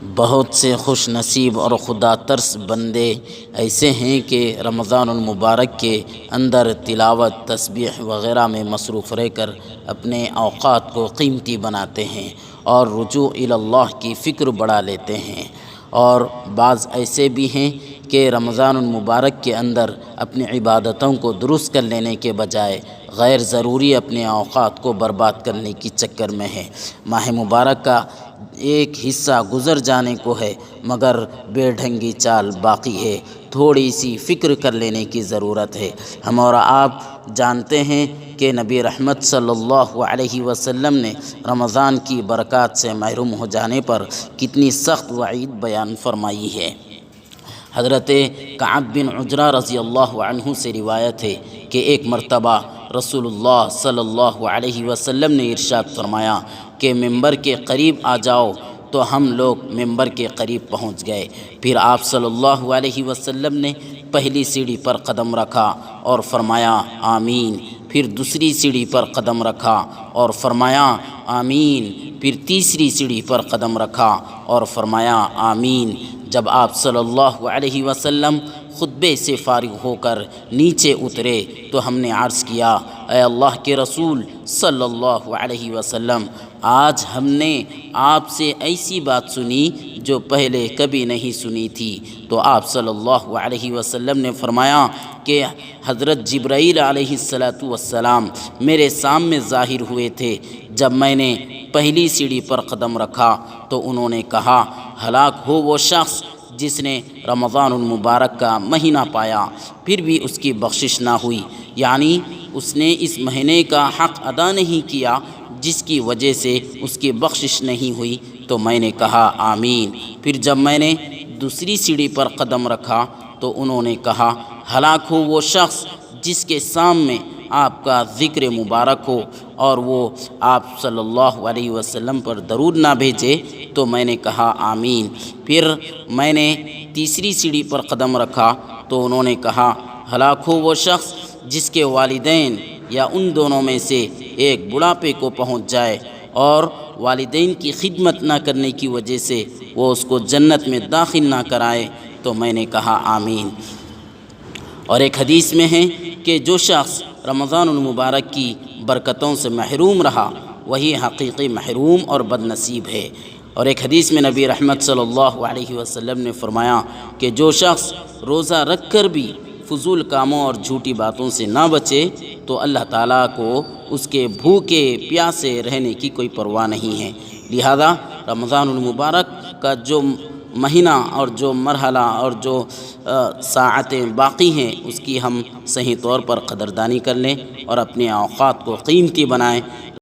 بہت سے خوش نصیب اور خدا ترس بندے ایسے ہیں کہ رمضان المبارک کے اندر تلاوت، تسبیح وغیرہ میں مصروف رہ کر اپنے اوقات کو قیمتی بناتے ہیں اور رجوع الی اللہ کی فکر بڑھا لیتے ہیں، اور بعض ایسے بھی ہیں کہ رمضان المبارک کے اندر اپنی عبادتوں کو درست کر لینے کے بجائے غیر ضروری اپنے اوقات کو برباد کرنے کی چکر میں ہے۔ ماہ مبارک کا ایک حصہ گزر جانے کو ہے، مگر بے ڈھنگی چال باقی ہے، تھوڑی سی فکر کر لینے کی ضرورت ہے۔ ہم اور آپ جانتے ہیں کہ نبی رحمت صلی اللہ علیہ وسلم نے رمضان کی برکات سے محروم ہو جانے پر کتنی سخت وعید بیان فرمائی ہے۔ حضرت کعب بن عجرہ رضی اللہ عنہ سے روایت ہے کہ ایک مرتبہ رسول اللہ صلی اللہ علیہ وسلم نے ارشاد فرمایا کہ ممبر کے قریب آ جاؤ، تو ہم لوگ ممبر کے قریب پہنچ گئے۔ پھر آپ صلی اللہ علیہ وسلم نے پہلی سیڑھی پر قدم رکھا اور فرمایا آمین، پھر دوسری سیڑھی پر قدم رکھا اور فرمایا آمین، پھر تیسری سیڑھی پر قدم رکھا اور فرمایا آمین۔ جب آپ صلی اللہ علیہ وسلم خطبے سے فارغ ہو کر نیچے اترے تو ہم نے عرض کیا، اے اللہ کے رسول صلی اللہ علیہ وسلم، آج ہم نے آپ سے ایسی بات سنی جو پہلے کبھی نہیں سنی تھی۔ تو آپ صلی اللہ علیہ وسلم نے فرمایا کہ حضرت جبرائیل علیہ السلام میرے سامنے ظاہر ہوئے تھے۔ جب میں نے پہلی سیڑھی پر قدم رکھا تو انہوں نے کہا، ہلاک ہو وہ شخص جس نے رمضان المبارک کا مہینہ پایا پھر بھی اس کی بخشش نہ ہوئی، یعنی اس نے اس مہینے کا حق ادا نہیں کیا جس کی وجہ سے اس کی بخشش نہیں ہوئی۔ تو میں نے کہا آمین۔ پھر جب میں نے دوسری سیڑھی پر قدم رکھا تو انہوں نے کہا، ہلاک ہو وہ شخص جس کے سامنے آپ کا ذکر مبارک ہو اور وہ آپ صلی اللہ علیہ وسلم پر درود نہ بھیجے۔ تو میں نے کہا آمین۔ پھر میں نے تیسری سیڑھی پر قدم رکھا تو انہوں نے کہا، ہلاک ہو وہ شخص جس کے والدین یا ان دونوں میں سے ایک بڑھاپے کو پہنچ جائے اور والدین کی خدمت نہ کرنے کی وجہ سے وہ اس کو جنت میں داخل نہ کرائے۔ تو میں نے کہا آمین۔ اور ایک حدیث میں ہے کہ جو شخص رمضان المبارک کی برکتوں سے محروم رہا وہی حقیقی محروم اور بد نصیب ہے۔ اور ایک حدیث میں نبی رحمت صلی اللہ علیہ وسلم نے فرمایا کہ جو شخص روزہ رکھ کر بھی فضول کاموں اور جھوٹی باتوں سے نہ بچے تو اللہ تعالیٰ کو اس کے بھوکے پیاسے رہنے کی کوئی پرواہ نہیں ہے۔ لہذا رمضان المبارک کا جو مہینہ اور جو مرحلہ اور جو ساعتیں باقی ہیں اس کی ہم صحیح طور پر قدردانی کر لیں اور اپنے اوقات کو قیمتی بنائیں۔